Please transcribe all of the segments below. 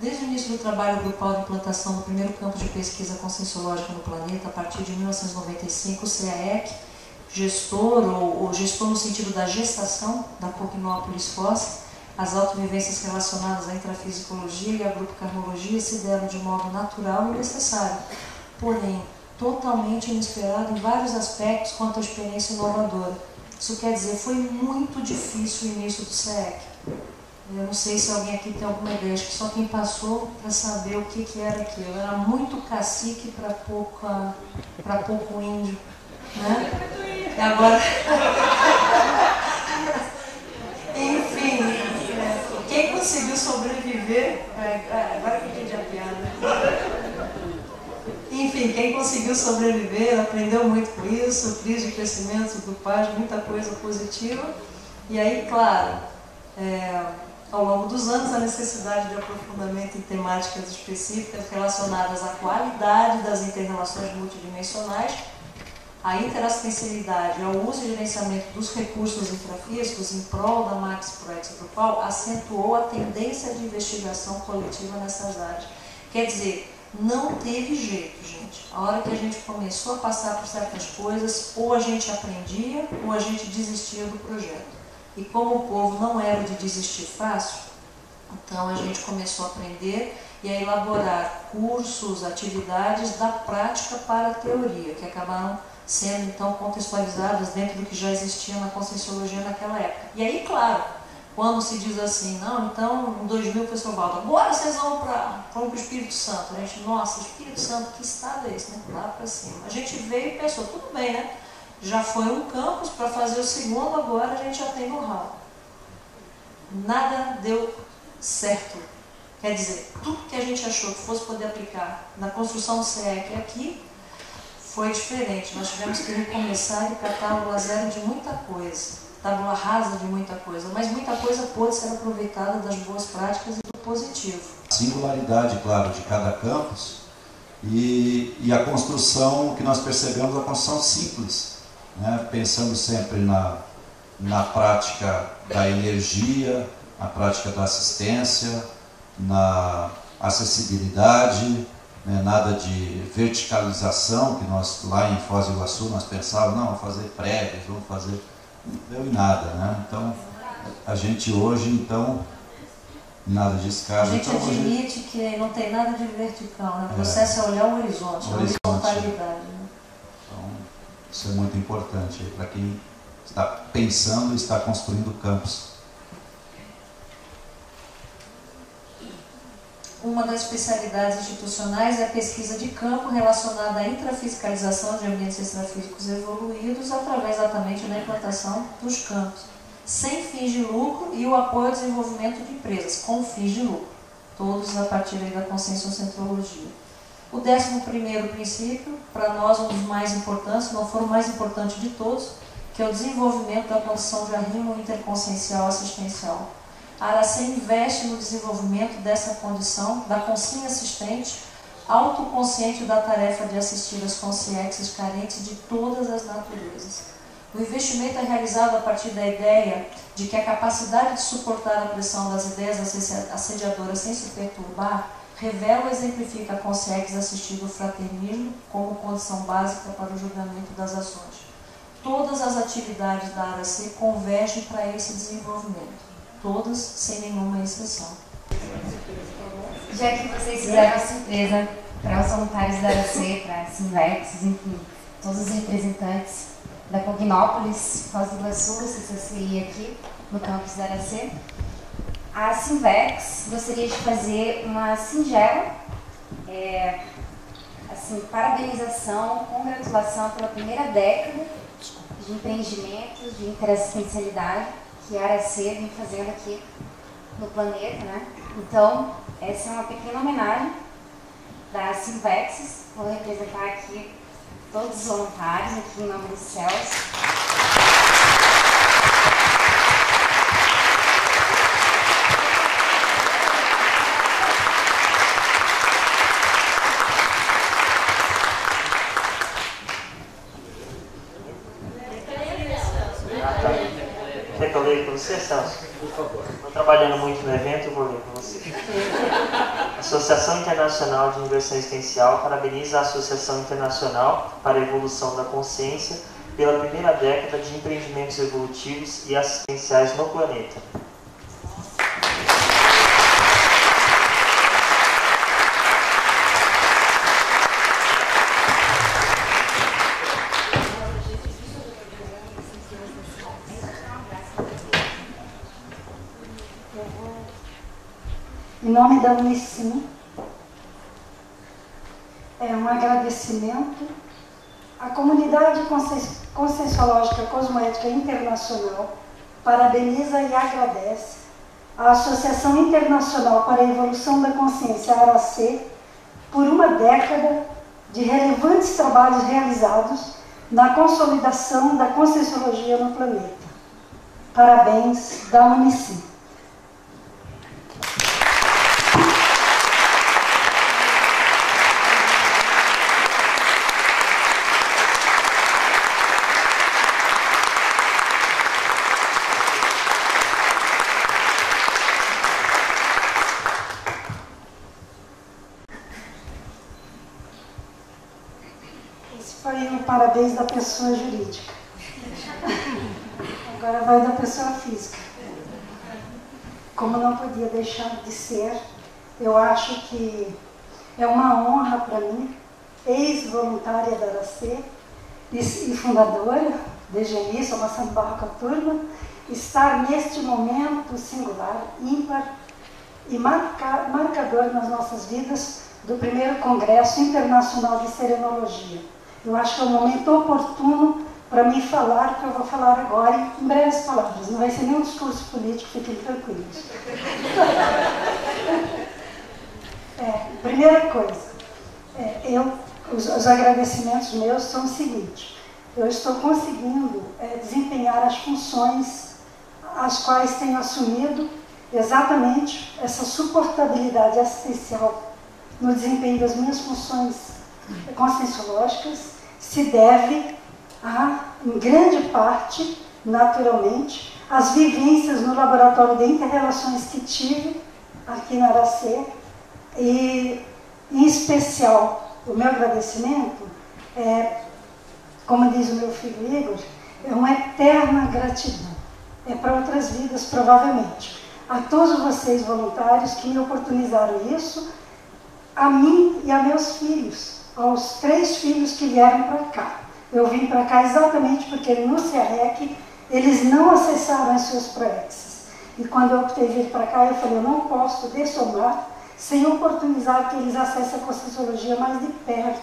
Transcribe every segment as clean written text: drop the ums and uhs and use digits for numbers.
Desde o início do trabalho grupal de implantação do primeiro campo de pesquisa conscienciológica no planeta, a partir de 1995, o CAEC, gestor, ou gestor no sentido da gestação da Cognopolis Fóssil, as autovivências relacionadas à intrafisicologia e à grupo-karmologia se deram de modo natural e necessário, porém totalmente inesperado em vários aspectos quanto à experiência inovadora. Isso quer dizer, foi muito difícil o início do CAEC. Eu não sei se alguém aqui tem alguma ideia, acho que só quem passou para saber o que era aquilo. Era muito cacique para pouco índio, né? E agora... Enfim, quem conseguiu sobreviver... Agora que eu entendi a piada. Enfim, quem conseguiu sobreviver, aprendeu muito com isso, crise de crescimento grupais, muita coisa positiva. E aí, claro... ao longo dos anos, a necessidade de aprofundamento em temáticas específicas relacionadas à qualidade das interrelações multidimensionais, à interassistencialidade, ao uso e gerenciamento dos recursos intrafísicos em prol da Max Proex grupal, acentuou a tendência de investigação coletiva nessas áreas. Quer dizer, não teve jeito, gente. A hora que a gente começou a passar por certas coisas, ou a gente aprendia, ou a gente desistia do projeto. E como o povo não era de desistir fácil, então a gente começou a aprender e a elaborar cursos, atividades da prática para a teoria, que acabaram sendo então contextualizadas dentro do que já existia na Conscienciologia naquela época. E aí, claro, quando se diz assim, não, então em 2000 o pessoal fala, agora vocês vão para o Espírito Santo. A gente, nossa, Espírito Santo, que estado é esse, né? Lá para cima. A gente veio e pensou, tudo bem, né? Já foi um campus, para fazer o segundo, agora a gente já tem know-how. Nada deu certo. Quer dizer, tudo que a gente achou que fosse poder aplicar na construção do CAEC aqui, foi diferente. Nós tivemos que recomeçar e catar tábua zero de muita coisa, tábua rasa de muita coisa, mas muita coisa pôde ser aproveitada das boas práticas e do positivo. A singularidade, claro, de cada campus e a construção que nós percebemos, a construção simples. Né, pensando sempre na prática da energia, na prática da assistência, na acessibilidade, né, nada de verticalização, que nós lá em Foz do Iguaçu nós pensávamos, não, vamos fazer prédios, vamos fazer... Não deu em nada, né? Então, a gente hoje, então, nada de escala. A gente então, admite que não tem nada de vertical, né? O processo é olhar o horizonte, a horizontalidade. Né? Isso é muito importante para quem está pensando e está construindo campos. Uma das especialidades institucionais é a pesquisa de campo relacionada à intrafiscalização de ambientes extrafísicos evoluídos através exatamente da implantação dos campos, sem fins de lucro e o apoio ao desenvolvimento de empresas com fins de lucro, todos a partir da conscienciocentrologia. O 11º princípio, para nós um dos mais importantes, não for o mais importante de todos, que é o desenvolvimento da condição de arrimo interconsciencial assistencial. A Aracê investe no desenvolvimento dessa condição da consciência assistente, autoconsciente da tarefa de assistir as consciências carentes de todas as naturezas. O investimento é realizado a partir da ideia de que a capacidade de suportar a pressão das ideias assediadoras sem se perturbar revela e exemplifica a consciência assistida ao fraternismo como condição básica para o julgamento das ações. Todas as atividades da Aracê convergem para esse desenvolvimento, todas sem nenhuma exceção. Já que vocês fizeram a surpresa para os voluntários da Aracê, para a Sinvex, enfim, todos os representantes da Cognopolis, Foz do Iguaçu, CCCI aqui no campus da Aracê, a Sinvex gostaria de fazer uma singela parabenização, congratulação pela primeira década de empreendimentos, de interassistencialidade que a Aracê vem fazendo aqui no planeta, né? Então, essa é uma pequena homenagem da Sinvex. Vou representar aqui todos os voluntários aqui em nome dos céus. Quer que eu leia para você, Celso? Por favor. Estou trabalhando muito no evento, eu vou ler para você. A Associação Internacional de Inversão Existencial parabeniza a Associação Internacional para a Evolução da Consciência pela primeira década de empreendimentos evolutivos e assistenciais no planeta. Em nome da Unicim, é um agradecimento à comunidade conscienciológica cosmoética internacional, parabeniza e agradece à Associação Internacional para a Evolução da Consciência, ARAC, por uma década de relevantes trabalhos realizados na consolidação da conscienciologia no planeta. Parabéns da Unicim. Foi o parabéns da pessoa jurídica. Agora vai da pessoa física. Como não podia deixar de ser, eu acho que é uma honra para mim, ex-voluntária da ARAC e fundadora, desde o início, amassando barro com a turma, estar neste momento singular, ímpar e marcador nas nossas vidas do primeiro Congresso Internacional de Serenologia. Eu acho que é um momento oportuno para mim falar o que eu vou falar agora em breves palavras. Não vai ser nenhum discurso político, fiquem tranquilos. Primeira coisa, os agradecimentos meus são o seguinte: eu estou conseguindo desempenhar as funções as quais tenho assumido, exatamente essa suportabilidade assistencial no desempenho das minhas funções conscienciológicas se deve em grande parte, naturalmente, às vivências no laboratório de interrelações que tive aqui na ARAC, e em especial o meu agradecimento como diz o meu filho Igor, é uma eterna gratidão, para outras vidas provavelmente, a todos vocês voluntários que me oportunizaram isso, a mim e a meus filhos, aos 3 filhos que vieram para cá. Eu vim para cá exatamente porque no CEAREC eles não acessaram as suas proexes. E quando eu optei vir para cá, eu falei, eu não posso dessomar sem oportunizar que eles acessem a Conscienciologia mais de perto.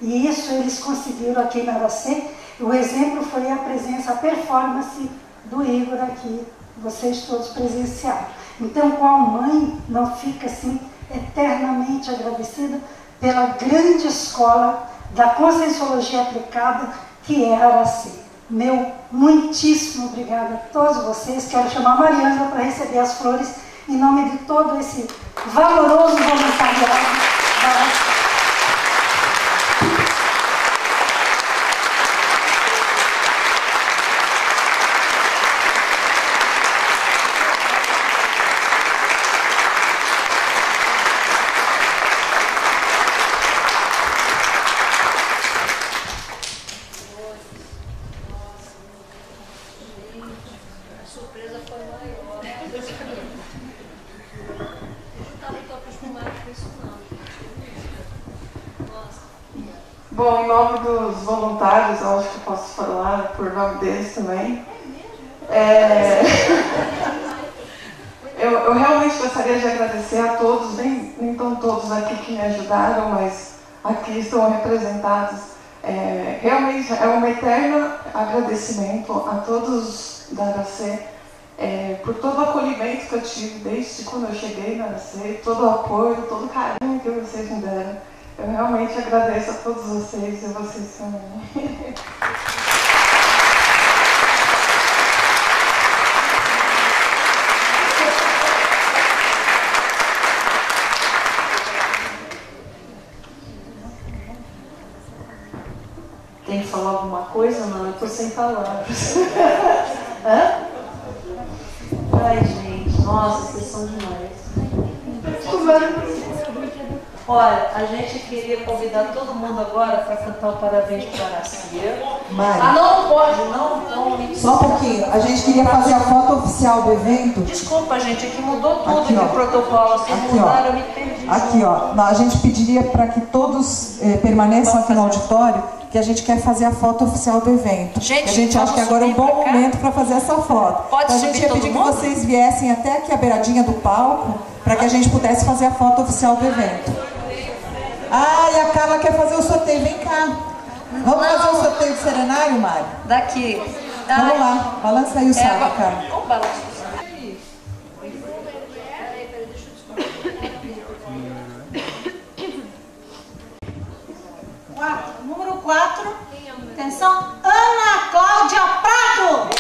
E isso eles conseguiram aqui na ARAC. O exemplo foi a presença, a performance do Igor aqui, vocês todos presenciaram. Então, qual mãe não fica assim eternamente agradecida pela grande escola da Conscienciologia aplicada que é a ARAC. Meu muitíssimo obrigada a todos vocês. Quero chamar a Mariângela para receber as flores em nome de todo esse valoroso voluntariado da ARAC. Bom, em nome dos voluntários, eu acho que eu posso falar por nome deles também. Eu realmente gostaria de agradecer a todos, nem tão todos aqui que me ajudaram, mas aqui estão representados. Realmente é um eterno agradecimento a todos da ARAC por todo o acolhimento que eu tive desde quando eu cheguei na ARAC, todo o apoio, todo o carinho que vocês me deram. Eu realmente agradeço a todos vocês e a vocês também. Tem que falar alguma coisa? Não, eu estou sem palavras. Hã? Olha, a gente queria convidar todo mundo agora para cantar o parabéns para a Aracia. Mari. Ah, não pode, não. Só um pouquinho. A gente queria fazer a foto oficial do evento. Desculpa, gente, aqui mudou tudo Aqui, ó. o protocolo. Vocês Aqui, mudaram, ó. eu me perdi. Aqui, ó. A gente pediria para que todos permaneçam aqui no auditório, que a gente quer fazer a foto oficial do evento. Gente, a gente acha que agora é um bom momento para fazer essa foto. Pode então, a gente subir ia todo pedir que mundo? vocês viessem até aqui a beiradinha do palco, para que a gente pudesse fazer a foto oficial do evento. Ah, e a Carla quer fazer o sorteio. Vem cá. Vamos fazer o sorteio do serenário, Mari? Daqui. Vamos lá. Balança aí o saco, Carla. Vamos balançar. Número 4. Atenção, Ana Cláudia Prado.